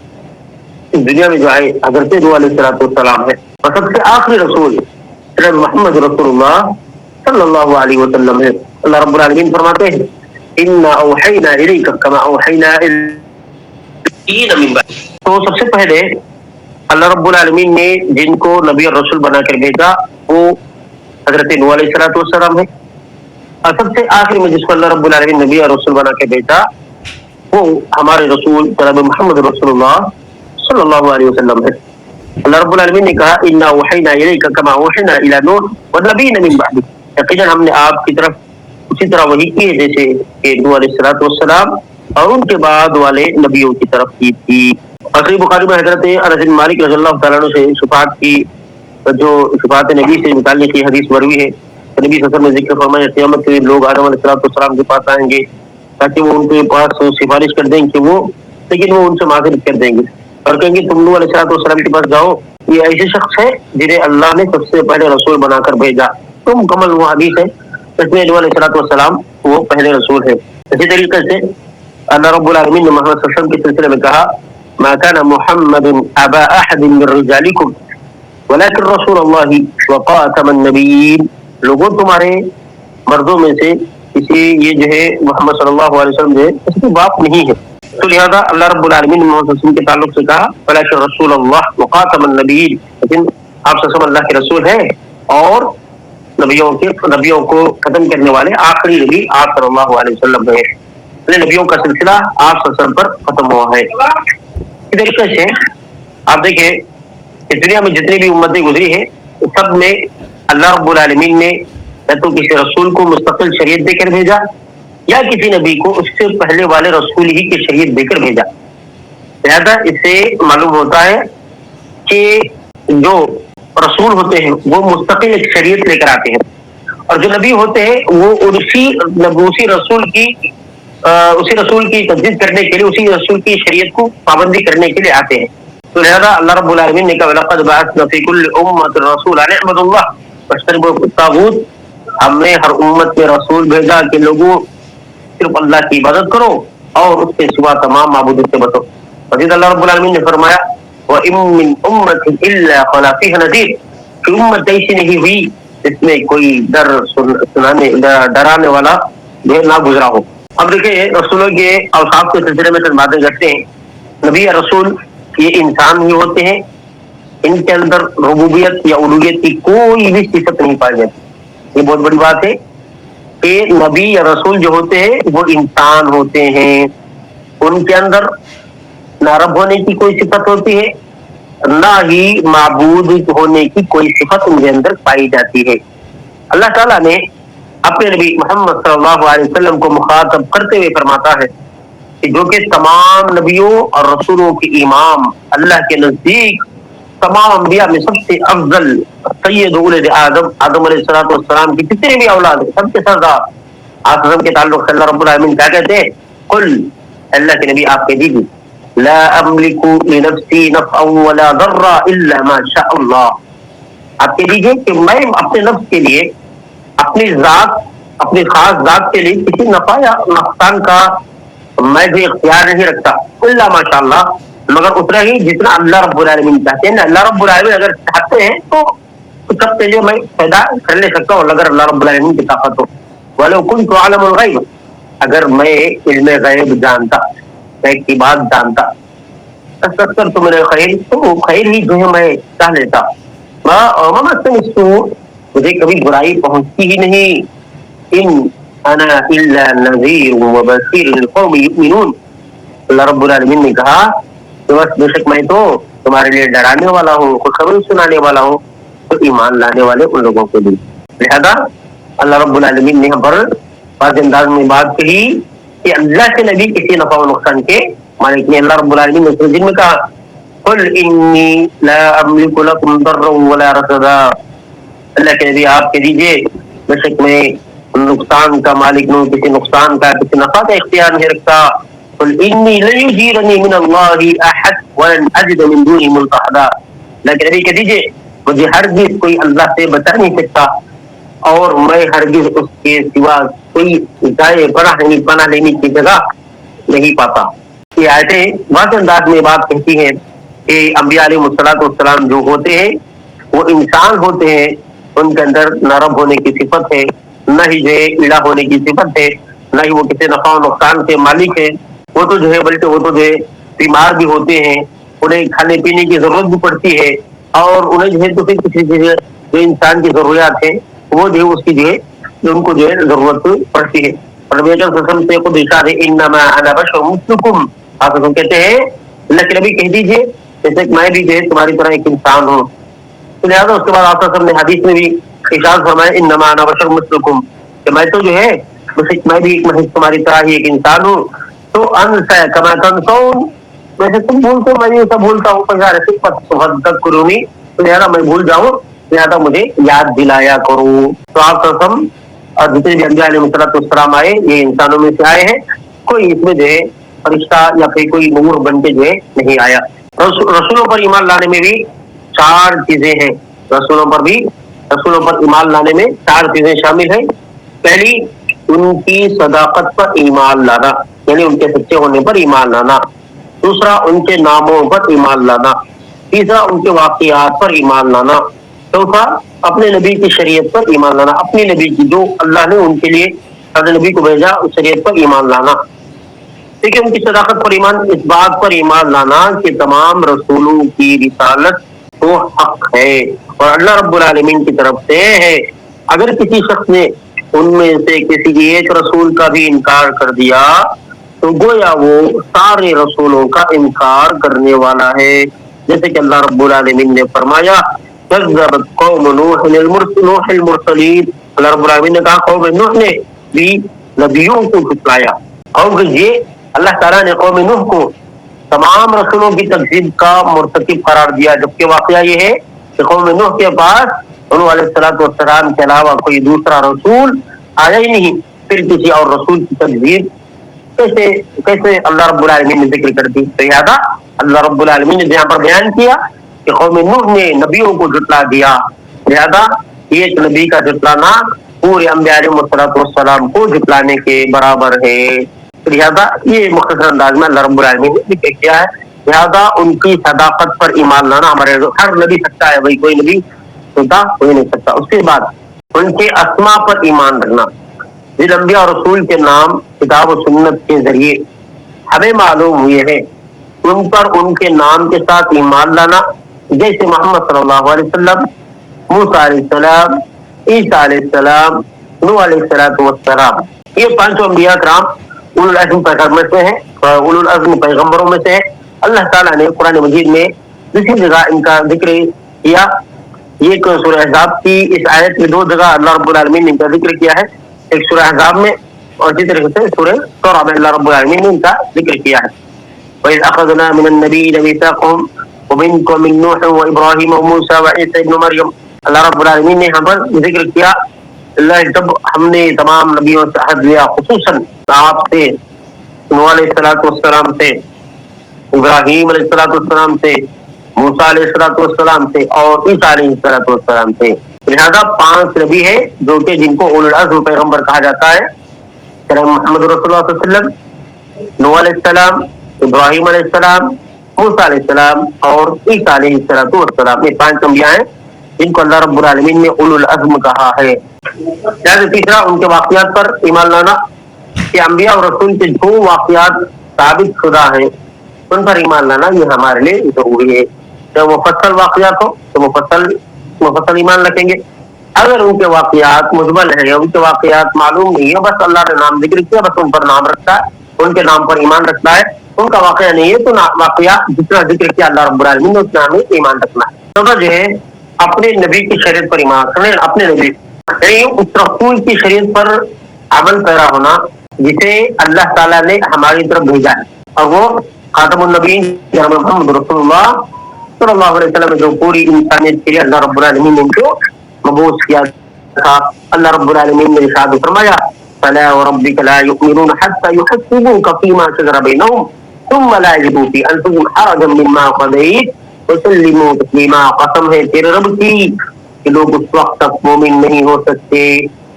اس دنیا میں جو آئے حضرت نوح علیہ السلام ہے، اور سب سے آخری رسول حضرت محمد رسول اللہ صلی اللہ علیہ وسلم ہے. اللہ رب العالمین فرماتے ہیں اِنَّا أَوْحَيْنَا إِلَيْكَ كَمَا أَوْحَيْنَا إِلَى من بعد. تو سب سے پہلے اللہ رب العالمین نے جن کو نبی اور رسول بنا کر بھیجا وہ حضرت نوح علیہ السلام ہے، اور سب سے آخر میں جس کو اللہ رب العالمین نبی اور رسول بنا کے بھیجا وہ ہمارے رسول جناب محمد رسول اللہ صلی اللہ علیہ وسلم ہے. اللہ رب العالمین نے کہا اِنَّا أَوْحَيْنَا إِلَيْكَ كَمَا أَوْحَيْنَا إِلَى نُوحٍ وَالنَّبِيِّينَ مِن بَعْدِهِ. یقیناً ہم نے آپ کی طرف اسی طرح وحی کی ہے جیسے کہ نوح علیہ السلام اور ان کے بعد والے نبیوں کی طرف کی تھی. صحیح بخاری میں حضرت انس بن مالک رضی اللہ تعالیٰ عنہ سے شفاعت کی جو شفاعت نبی سے متعلق کی حدیث مروی ہے. نبی صلی اللہ علیہ وسلم نے ذکر فرمایا قیامت کے لوگ آدم علیہ السلام کے پاس آئیں گے تاکہ وہ ان کے پاس سفارش کر دیں کہ وہ لیکن وہ ان سے معذرت کر دیں گے اور کہیں گے تم نوح علیہ السلام کے پاس جاؤ، یہ ایسے شخص ہے جنہیں اللہ نے سب سے پہلے رسول بنا کر بھیجا. تو مکمل وہ حدیث ہے اس میں نوح علیہ السلام وہ پہلے رسول ہے. اسی طریقے سے اللہ رب العالمین نے محمد صلی اللہ علیہ وسلم کے سلسلے میں کہا ما كان محمد ابا احد من رجالكم ولكن رسول الله وخاتم النبيين. لوگوں تمہارے مردوں میں سے کسی یہ جو ہے محمد صلی اللہ علیہ وسلم جو ہے اس کے باپ نہیں ہے. تو لہذا اللہ رب العالمین نے محمد صلی اللہ علیہ وسلم کے تعلق سے کہا ولكن رسول الله وخاتم النبيين، لیکن آپ صلی اللہ علیہ وسلم اللہ کے رسول ہیں اور نبیوں کو ختم کرنے والے آخری نبی آپ صلی اللہ علیہ وسلم ہیں. نبیوں کا سلسلہ آپ صلی اللہ علیہ وسلم پر ختم ہوا ہے. اس طریقے سے آپ دیکھیں اس دنیا میں جتنی بھی امتیں گزری ہیں سب میں اللہ رب العالمین نے یا تو کسی رسول کو مستقل شریعت دے کر بھیجا یا کسی نبی کو اس سے پہلے والے رسول ہی کی شریعت دے کر بھیجا. لہذا اس سے معلوم ہوتا ہے کہ جو رسول ہوتے ہیں وہ مستقل ایک شریعت لے کر آتے ہیں اور جو نبی ہوتے ہیں وہ اسی رسول کی تجدید کرنے کے لیے اسی رسول کی شریعت کو پابندی کرنے کے لیے آتے ہیں. تو لہذا اللہ رب العالمین نے کہا وَلَقَدْ بَعَثْنَا فِي كُلِّ أُمَّةٍ رَسُولًا أَنِ اعْبُدُوا اللَّهَ وَاجْتَنِبُوا الطَّاغُوتَ. ہم نے ہر امت میں رسول بھیجا کہ لوگوں صرف اللہ کی عبادت کرو اور اس کے سوا تمام معبودوں سے بچو. مزید اللہ رب العالمین نے فرمایا وَإِن مِّنْ أُمَّةٍ إِلَّا خَلَا فِيهَا نَذِيرٌ. کہ امت ایسی نہیں ہوئی جس میں کوئی ڈرانے والا نہ گزرا ہو. اب دیکھیں رسولوں کے اوصاف کے سلسلے میں باتیں کرتے ہیں. نبی یا رسول یہ انسان ہی ہوتے ہیں، ان کے اندر ربوبیت یا الوہیت کی کوئی بھی صفت نہیں پائی جاتی. یہ بہت بڑی بات ہے کہ نبی یا رسول جو ہوتے ہیں وہ انسان ہوتے ہیں، ان کے اندر نہ رب ہونے کی کوئی صفت ہوتی ہے نہ ہی معبود ہونے کی کوئی صفت ان کے اندر پائی جاتی ہے. اللہ تعالیٰ نے اپنے نبی محمد صلی اللہ علیہ وسلم کو مخاطب کرتے ہوئے فرماتا ہے کہ جو کہ تمام نبیوں اور رسولوں کے امام، اللہ کے نزدیک تمام انبیاء میں سب سے افضل سید اولد آدم علیہ السلام کی کتنے بھی اولاد ہیں سب کے سردار آدم کے تعلق سے اللہ رب العالمین کیا کہتے ہیں قل، اللہ کے نبی آپ کہہ دیجیے لا املک لنفسی نفعا ولا ضرا الا ما شاء اللہ. آپ کہہ دیجیے کہ میں اپنے نفس کے لیے اپنی خاص ذات کے لیے کسی نفع یا نقصان کا میں بھی اختیار نہیں رکھتا الا ماشاء اللہ، مگر اتنا ہی جتنا اللہ رب العالمین چاہتے ہیں. اللہ رب العالمین اگر چاہتے ہیں تو سب کے لیے میں پیدا کر لے سکتا ہوں اگر اللہ رب العالمین کی طاقت ہو. وَلَوْ كُنْتُ أَعْلَمُ الْغَيْبَ، اگر میں علم غیب جانتا، میں کی بات جانتا تو میرے خیر ہی جو ہے میں چاہ لیتا. مجھے کبھی برائی پہنچتی ہی نہیں. ان انا الا نذیر وبشیر لقوم یؤمنون. اللہ رب العالمین نے کہا کہ بس بے شک میں تو تمہارے لیے ڈرانے والا ہوں، خوشخبری سنانے والا ہوں تو ایمان لانے والے ان لوگوں کے لیے. لہذا اللہ رب العالمین نے یہاں پر واضح انداز میں بات کہی کہ اللہ کے نبی کسی نفع و نقصان کے مالک نہیں. اللہ رب العالمین نے سورۃ میں کہا قل انی لا املک لکم ضرا ولا رشدا. اللہ کے نبی آپ کہہ دیجیے بے شک میں نقصان کا مالک نہیں، کسی نقصان کا کسی نفع کا اختیار نہیں رکھتا. قل انی لن یجیرنی من اللہ احد ولن اجد من دونہ ملتحدا. اللہ کے نبی کہہ دیجیے مجھے ہرگز کوئی اللہ سے بچا نہیں سکتا اور میں ہرگز اس کے سوا کوئی جائے پناہ لینے کی جگہ نہیں پاتا. یہ آیتیں واضح انداز میں بات کہتی ہیں کہ انبیاء علیہ السلام جو ہوتے ہیں وہ انسان ہوتے ہیں, ان کے اندر نہ رب ہونے کی صفت ہے, نہ ہی جو ہے الہ ہونے کی صفت ہے, نہ ہی وہ کسی نفع و نقصان کے مالک ہے. وہ تو جو ہے بلکہ وہ تو جو ہے بیمار بھی ہوتے ہیں, انہیں کھانے پینے کی ضرورت بھی پڑتی ہے, اور انہیں جو ہے تو پھر کسی چیز جو انسان کی ضروریات ہے وہ جو ہے اس کی جو ہے ان کو جو ہے ضرورت پڑتی ہے. اور نبی اکرم صلی اللہ علیہ وسلم سے خود ارشاد ہے انما انا بشر مثلکم, آپ کہتے ہیں اللہ کے نبی کہہ دیجیے جیسے کہ میں بھی جو ہے تمہاری طرح ایک انسان ہوں. تو لہٰذا اس کے بعد آپ نے حدیث میں بھی ارشاد فرمایا انما انا بشر مثلکم, کہ میں تو جو ہے میں بھی تمہاری طرح ہی ایک انسان ہوں. تو انسا کما تنسون, ویسے تم بھولتے میں بھی ایسا بھولتا ہوں, کرونی, تو لہٰذا میں بھول جاؤں لہٰذا مجھے یاد دلایا کروں. تو آپ قسم اور جتنے بھی انبیاء علیہ السلام آئے یہ انسانوں میں سے آئے ہیں, کوئی اس میں جو ہے فرشتہ یا پھر کوئی نور بن کے جو ہے نہیں آیا. رسولوں پر ایمان لانے میں بھی 4 چیزیں ہیں. رسولوں پر ایمان لانے میں 4 چیزیں شامل ہیں. پہلی, ان کی صداقت پر ایمان لانا, یعنی ان کے سچے ہونے پر ایمان لانا. دوسرا, ان کے ناموں پر ایمان لانا. تیسرا, ان کے واقعات پر ایمان لانا. چوتھا, اپنے نبی کی شریعت پر ایمان لانا, اپنی نبی کی جو اللہ نے ان کے لیے اپنے نبی کو بھیجا اس شریعت پر ایمان لانا. ٹھیک ہے, ان کی صداقت پر ایمان, اس بات پر ایمان لانا کہ تمام رسولوں کی رسالت تو حق ہے اور اللہ رب العالمین کی طرف سے ہے. اگر کسی شخص نے ان میں سے کسی ایک رسول کا بھی انکار کر دیا تو گویا وہ سارے رسولوں کا انکار کرنے والا ہے. جیسے کہ اللہ رب العالمین نے فرمایا کذبت قوم نوح المرسلین, اللہ رب العالمین نے کہا قوم نوح نے بھی نبیوں کو جھٹلایا. اور یہ اللہ تعالیٰ نے قوم نوح کو تمام رسولوں کی تکذیب کا مرتکب قرار دیا, جبکہ واقعہ یہ ہے کہ قوم نوح کے پاس انہوں علیہ السلام کے علاوہ کوئی دوسرا رسول آیا ہی نہیں. پھر کسی اور رسول کی تکذیب کیسے اللہ رب العالمین نے ذکر کر دی. تو لہٰذا اللہ رب العالمین نے یہاں پر بیان کیا کہ قوم نوح نے نبیوں کو جھٹلا دیا, لہذا ایک نبی کا جھٹلانا پورے انبیاء علیہ السلام کو جھٹلانے کے برابر ہے. لہذا یہ مختصر انداز میں اللہ رب العالمین نے ذکر کیا ہے. لہذا ان کی صداقت پر ایمان لانا ہمارے ہر نبی سکتا ہے, وہی کوئی نبی سنتا کوئی نہیں سکتا. اس کے بعد ان کے اسماء پر ایمان رکھنا. جن انبیاء اور رسول کے نام کتاب و سنت کے ذریعے ہمیں معلوم ہوئے ہیں ان پر ان کے نام کے ساتھ ایمان لانا, جیسے محمد صلی اللہ علیہ وسلم, موسیٰ علیہ السلام, عیسیٰ علیہ السلام, نوح علیہ السلام. یہ 5 انبیاء کرام اولو العزم پیغمبر سے ہیں, اولو العزم پیغمبروں میں سے ہیں. اللہ تعالیٰ نے قرآن مجید میں دوسری جگہ ان کا ذکر کیا. ایک سورہ احزاب کی اس آیت میں 2 جگہ اللہ رب العالمین نے ان کا ذکر کیا ہے, ایک سورہ احزاب میں اور اسی طریقے سے سورہ شورى میں اللہ رب العالمین نے ان کا ذکر کیا ہے. وَإِذْ أَخَذْنَا مِنَ النَّبِيِّينَ مِيثَاقَهُمْ وَمِنْكُم مِّن نُوحٍ وَإِبْرَاهِيمَ وَمُوسَىٰ وَعِيسَىٰ ابْنُ مَرْيَمَ. اللہ رب العالمین نے یہاں پر ذکر کیا جب ہم نے تمام نبیوں سے عہد لیا, خصوصاً آپ سے, نوح علیہ السلام سے, ابراہیم علیہ السلام سے, موسیٰ علیہ السلام سے اور عیسیٰ علیہ السلام سے. لہذا 5 نبی ہیں جو کہ جن کو اولو العزم پیغمبر کہا جاتا ہے. محمد رسول اللہ صلی اللہ علیہ وسلم, نوح علیہ السلام, ابراہیم علیہ السلام, موسیٰ علیہ السلام اور عیسیٰ علیہ السلام. یہ 5 انبیاء ہیں جن کو اللہ رب العالمین نے اولو العزم کہا ہے. تیسرا, ان کے واقعات پر ایمان لانا کہ انبیاء اور رسول کے جو واقعات ثابت شدہ ہیں ان پر ایمان لانا یہ ہمارے لیے ضروری ہے. جب مفصل واقعات ہو تو مفصل ایمان رکھیں گے. اگر ان کے واقعات مجمل ہیں, ان کے واقعات معلوم نہیں ہے, بس اللہ نے نام ذکر کیا, بس ان پر نام رکھتا ہے, ان کے نام پر ایمان رکھتا ہے, ان کا واقعہ نہیں ہے تو واقعہ جتنا ذکر کیا اللہ رب العالمین نے اتنا ہمیں ایمان رکھنا ہے. تو جو ہے اپنے نبی کی شریعت پر ایمان رکھنا, اپنے نبی اس رسول کی شریعت پر عمل پیرا ہونا جسے اللہ تعالیٰ نے ہماری طرف بھیجا ہے, اور وہ خاتم النبیین محمد رسول اللہ صلی اللہ علیہ وسلم جو پوری انسانیت کے لیے اللہ رب العالمین نے ان کو مبعوث کیا تھا. اللہ رب العالمین نے ارشاد فرمایا فلا وربك لا يؤمنون حتى يحكموك فيما شجر بينهم ثم لا يجدوا في انفسهم حرجا مما قضيت وسلموا تسلیما. قسم ہے تیرے رب کی کہ کہ لوگ اس وقت تک مومن نہیں ہو سکتے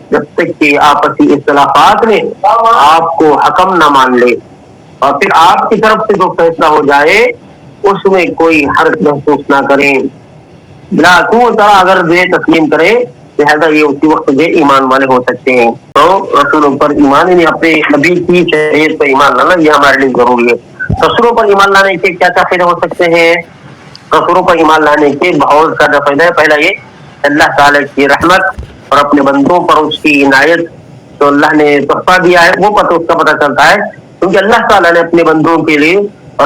جب تک کہ آپسی اختلافات میں آپ کو حکم نہ مان لے، اور پھر آپ کی طرف سے جو فیصلہ ہو جائے اس میں کوئی حرج محسوس نہ کریں، بلا تو تعالیٰ اگر دے تسلیم کرے لہذا یہ اسی وقت جو ایمان والے ہو سکتے ہیں۔ تو رسولوں پر ایمان، یعنی اپنے نبی کی شریعت پر ایمان لانا یہ ہمارے لیے ضروری ہے۔ رسولوں پر ایمان لانے کے کیا کیا فائدے ہو سکتے ہیں؟ رسولوں پر ایمان لانے کے بہت زیادہ فائدہ ہے۔ پہلا یہ اللہ تعالیٰ کی رحمت اور اپنے بندوں پر اس کی عنایت تو اللہ نے تحفہ دیا ہے وہ اس کا پتہ چلتا ہے، کیونکہ اللہ تعالیٰ نے اپنے بندوں کے لیے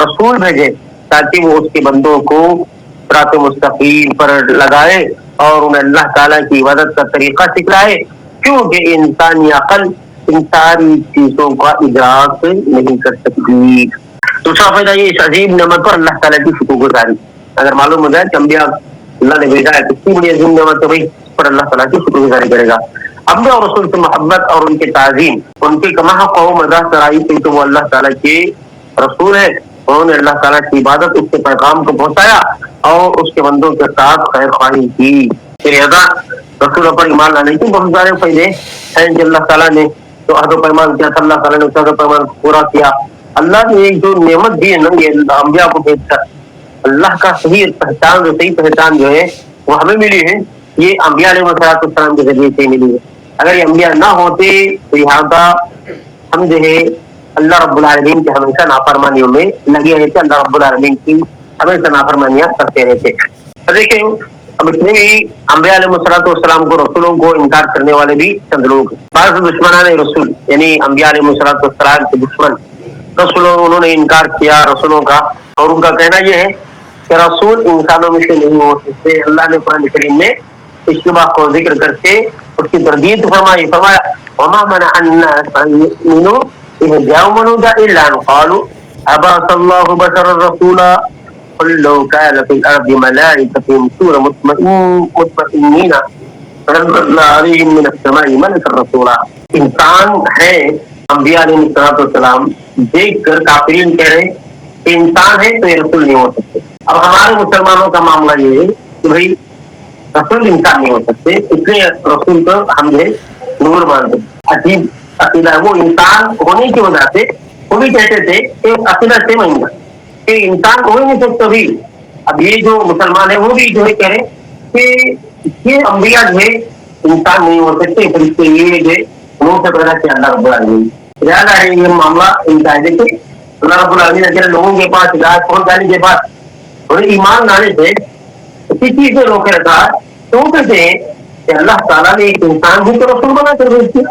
رسول بھیجے تاکہ وہ اس کے بندوں کو صراط مستقیم پر لگائے اور انہیں اللہ تعالیٰ کی عبادت کا طریقہ سکھلائے، کیونکہ انسانی عقل ان ساری چیزوں کا ادراک نہیں کر سکتی۔ دوسرا فائدہ یہ اس عظیم نعمت پر اللہ تعالیٰ کی شکر گزاری، اگر معلوم ہو جائے کہ انبیاء اللہ نے بھیجا ہے کتنی بڑی عظیم نعمت ہے، اس پر اللہ تعالیٰ کی شکر گزاری کرے گا۔ انبیاء اور رسول سے محبت اور ان کے تعظیم، ان کے کما حق و مزاح کرائی تھی تو وہ اللہ تعالیٰ کے رسول ہے، انہوں نے اللہ تعالیٰ کی عبادت اس کے پیغام کو پہنچایا اور اس کے بندوں کے ساتھ خیر خواہی کی۔ لہذا رسولوں پر ایمان لانے کے بہت سارے فائدے ہیں کہ اللہ تعالیٰ نے جو عہد و پیمان کیا تھا اللہ تعالیٰ نے اس عہد و پیمان کو پورا کیا۔ اللہ نے جو نعمت دی ہے نا یہ انبیاء کو بھیج کر اللہ کا صحیح پہچان جو ہے وہ ہمیں ملی ہے، یہ انبیاء علیہ السلام کے ذریعے سے ملی ہے۔ اگر یہ انبیاء نہ ہوتے تو لہٰذا ہم جو ہے اللہ رب العالمین کے ہمیشہ نافرمانیوں میں لگے رہتے، اللہ رب العالمین کی ہمیشہ نافرمانیاں کرتے رہتے۔ دیکھیں اب اتنے بھی انبیاء علیہ السلام کو رسولوں کو انکار کرنے والے بھی چند لوگ، بعض دشمنان رسول یعنی انبیاء علیہ السلام کے دشمن رسولوں انہوں نے انکار کیا رسولوں کا، اور ان کا کہنا یہ ہے کہ رسول انسانوں میں سے نہیں ہو سکتے۔ اللہ نے قرآن کریم میں اس کے بات کو ذکر کر کے اس کی تردید فرمایا وما منع الناس ان يؤمنوا اذ جاءهم الهدى الا ان قالوا ابعث الله بشرا رسولا قل لو كان في الارض ملائكة يمشون مطمئنين فنزلنا عليهم من السماء ملكا رسولا۔ انسان ہے انبیاء علیہ السلام دیکھ کر کافرین کہہ رہے کہ انسان ہے تو یہ رسول نہیں ہو سکتے۔ اب ہمارے مسلمانوں کا معاملہ یہ ہے کہ بھائی رسول انسان نہیں ہو سکتے، اس لیے رسول کو ہم جو نور مانتے۔ عجیب عقیدہ ہے، وہ انسان ہونے کی وجہ سے وہ بھی کہتے تھے کہ عقیدہ سے مہنگا کہ انسان ہو ہی نہیں سکتا بھی۔ اب یہ جو مسلمان ہیں وہ بھی جو ہے کہہ رہے کہ یہ انبیاء جو ہے انسان نہیں ہو سکتے، پھر اس کے لیے جو ہے منہ سے پیدا کیا اللہ رب العالمین۔ زیادہ ہے یہ معاملہ ان کا ہے کہ اللہ رب العالمین اگر لوگوں کے پاس ہدایت پہنچ جانے کے بعد اور ایمان لانے سے کسی چیز سے روکے رکھا تو وہ کہتے ہیں کہ اللہ تعالیٰ نے ایک انسان بھی تو رسول بنا کر بھیج دیا۔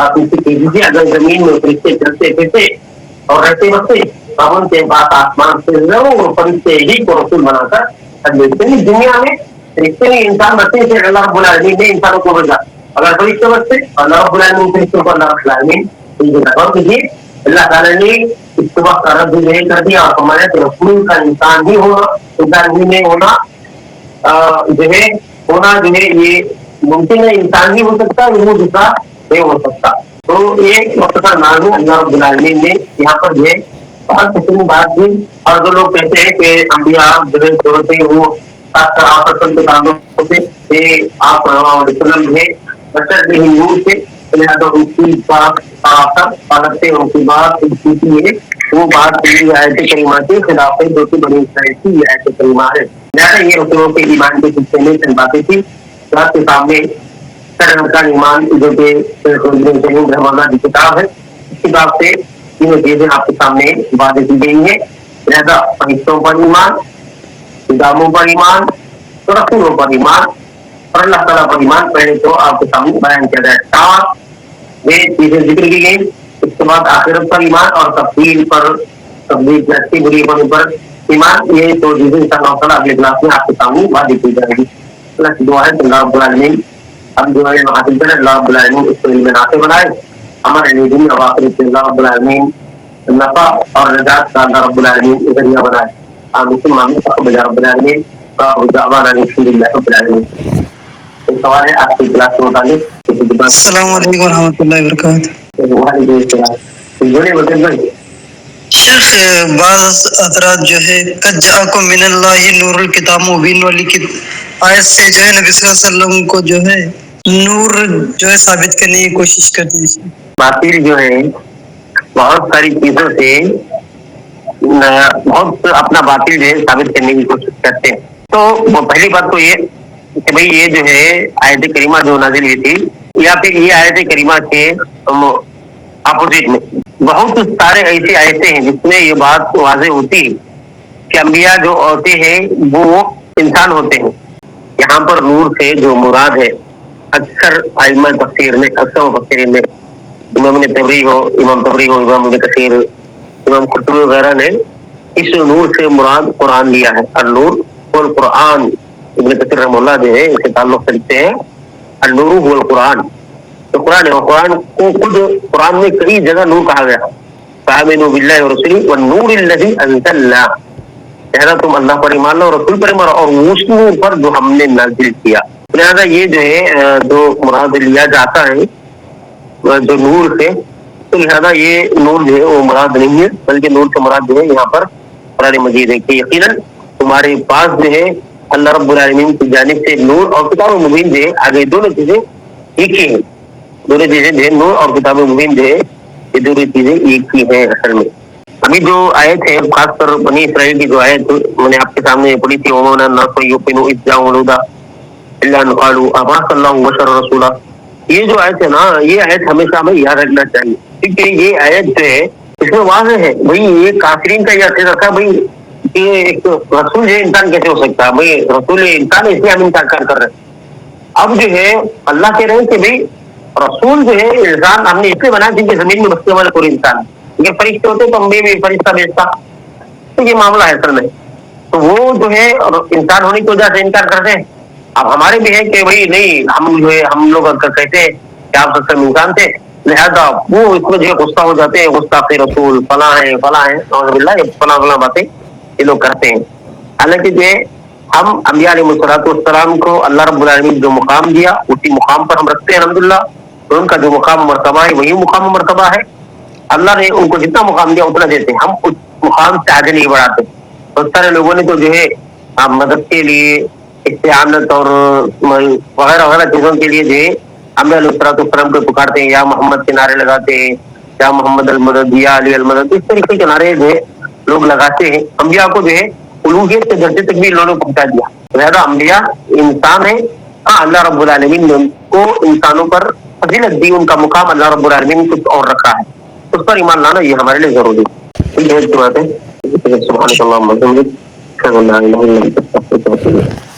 آپ اس کی تیزی اگر زمین میں فرشتے چلتے پھرتے اور رہتے بستے تو ان کے پاس آسمان سے ضرور فرشتے ہی کو رسول بنا کر بھیجتے ہیں۔ دنیا میں فرشتے نے انسان بستے سے اللہ رب العالمین نے انسانوں کو بھیجا، اگر فرشتے بستے اللہ رب العالمین فرشتوں کو اللہ رب العالمین اللہ تعالیٰ نے اس کے وقت رد نہیں کر دیا اور ہمارے رسول کا انسان ہی ہونا، انسان ہی نہیں ہونا جو ہے یہ ممکن ہے، انسان ہی ہو سکتا ہے، وہ دوسرا نہیں ہو سکتا۔ تو ایک مختصر نازو اللہ رب العالمین نے یہاں پر جو ہے بہت حسین بات دی۔ اور جو لوگ کہتے ہیں کہ انبیاء جو ہے ضرورت ہے وہ خاص کر آپ کے تعلق سے کہ آپ وسلم جو ہے بشر نہیں نور سے لہٰذا ان کی بات پالتے ان کی بات ہے وہ بات آیت کریمہ کے خلاف ہے جو کہ بنی اسرائیل کی یہ آیت کریمہ ہے۔ لہٰذا یہ رسولوں کے ایمان کے سلسلے میں چند باتیں تھی آپ کے سامنے۔ کا ایمان جو کہ رحمانہ کی کتاب ہے، اس کتاب سے تینوں چیزیں آپ کے سامنے وعدے کی گئی ہیں۔ لہٰذا فرشتوں پر ایمان، کتابوں پر ایمان، رسولوں پر ایمان اور اللہ تعالیٰ پر ایمان پہلے تو آپ کے سامنے بیان کیا جائے۔ یہ چیزیں ذکر کی گئی، اس کے بعد آخرت پر ایمان اور تفصیل پر تبدیل کی اچھی بری ہونے پر ایمان، یہ دو چیزیں ان شاء اللہ تعالیٰ اگلے کلاس میں آپ کے سامنے وعدے کی جائے گی۔ اللہ کی دعا ہے کہ اللہ رب العالمین ہم جو ہے حاصل کریں، اللہ رب العالمین اس کو علم نافع بنائے، ہمارے لیے دنیا اور آخرت سے اللہ رب العالمین نفع اور نجات کا اللہ رب العالمین ذریعہ بنائے۔ آمین تقبل رب العالمین دعوانا الحمدللہ رب العالمین۔ سوال ہے آپ کی کلاس کے متعلق؟ السلام علیکم ورحمۃ اللہ وبرکاتہ۔ وعلیکم السلام۔ بڑے وزن بھائی شیخ بعض حضرات جو ہے قد جاءکم من اللہ نور الکتاب مبین والی آیت سے جو ہے نبی صلی اللہ علیہ وسلم کو جو ہے نور جو ہے ثابت کرنے کی کوشش کرتے ہیں. باطل جو ہے بہت ساری چیزوں سے بہت اپنا باطل جو ہے ثابت کرنے کی کوشش کرتے ہیں. تو پہلی بات تو یہ کہ بھئی یہ جو ہے آیت کریمہ جو نازل ہوئی تھی یا پھر یہ آیت کریمہ کے اپوزٹ میں بہت سارے ایسی آیتیں ہیں جس میں یہ بات واضح ہوتی ہے کہ انبیاء جو ہوتے ہیں وہ انسان ہوتے ہیں. یہاں پر نور سے جو مراد ہے اکثر ائمہ تفسیر میں اکثر مفسرین میں امام طبری ہو امام ابن کثیر امام قرطبی وغیرہ نے اس نور سے مراد قرآن لیا ہے. النور والقرآن ابن کثیر رحمہ اللہ جو ہے اس سے تعلق کرتے ہیں النور هو القرآن. تو قرآن ہے اور قرآن کو خود قرآن میں کئی جگہ نور کہا گیا. فآمنوا باللہ ورسولہ والنور الذی انزلنا لہذا تم اللہ پر ایمان لاؤ اور رسول پر ایمان لاؤ اور اس نور پر جو ہم نے نازل کیا. لہذا یہ جو ہے جو مراد لیا جاتا ہے جو نور سے تو لہذا یہ نور جو ہے وہ مراد نہیں ہے بلکہ نور سے مراد جو ہے یہاں پر قرآن مجید ہے کہ یقیناً تمہارے پاس جو ہے اللہ رب العالمین کی جانب سے نور اور کتاب مبین جو ہے آگے دونوں چیزیں ایک ہی ہیں. دونوں چیزیں جو ہے نور اور کتاب مبین جو ہے یہ دونوں چیزیں ایک ہی ہیں اصل میں. ابھی جو آیت ہے خاص کر بنی اسرائیل کی جو آیت میں نے آپ کے سامنے پڑھی تھی عموماً الناس یؤمنوا اذ جاءهم الہدی الا ان قالوا ابعث اللہ بشرا رسولا. یہ جو آیت ہے نا یہ آیت ہمیشہ ہمیں یاد رکھنا چاہیے کیونکہ یہ آیت جو ہے اس میں واضح ہے بھائی یہ کافرین کا یہ عقیدہ تھا بھائی کہ ایک رسول جو انسان کیسے ہو سکتا ہے بھائی رسول انسان اس لیے ہم انکار کر رہے ہیں. اب جو ہے اللہ کہہ رہے ہیں کہ بھائی رسول جو ہے انسان ہم نے اس لیے بنایا کیونکہ زمین میں بسنے والے پورے انسان یہ فرشتے ہوتے تو ہم بھی فرشتہ بیچتا. تو یہ معاملہ ہے اصل میں تو وہ جو ہے انسان ہونے کی وجہ سے انکار کرتے ہیں. اب ہمارے بھی ہے کہ بھائی نہیں ہم جو ہے ہم لوگ کہتے ہیں کہ آپ سب سے انسان تھے لہذا وہ اس میں جو ہے غصہ ہو جاتے ہیں غصہ رسول فلاں ہے نعوذ باللہ یہ فلاں باتیں یہ لوگ کرتے ہیں. حالانکہ جو ہے ہم انبیاء علیہ الصلوۃ والسلام کو اللہ رب العالمین جو مقام دیا اسی مقام پر ہم رکھتے ہیں الحمدللہ. ان کا جو مقام مرتبہ ہے وہی مقام مرتبہ ہے. اللہ نے ان کو جتنا مقام دیا اتنا دیتے ہیں ہم اس مقام سے آگے نہیں بڑھاتے. بہت سارے لوگوں نے تو جو ہے مدد کے لیے استعانت اور وغیرہ وغیرہ چیزوں کے لیے جو ہے انبیاء علیہ السلام کو پکارتے ہیں یا محمد کے نعرے لگاتے ہیں یا محمد المدد یا علی المدد اس طریقے کے نعرے جو ہے لوگ لگاتے ہیں. انبیاء کو جو ہے الوہیت کے درجے تک بھی لوگوں نے پہنچا دیا. لہذا انبیاء انسان ہے ہاں اللہ رب العالمین نے ان کو انسانوں پر فضیلت دی ان کا مقام اللہ رب العالمین نے کچھ اور رکھا ہے اس پر ایمان لانا یہ ہمارے لیے ضروری ہے. سبحانک اللہم وبحمدک اشہد ان لا الہ الا انت استغفرک و اتوب الیک.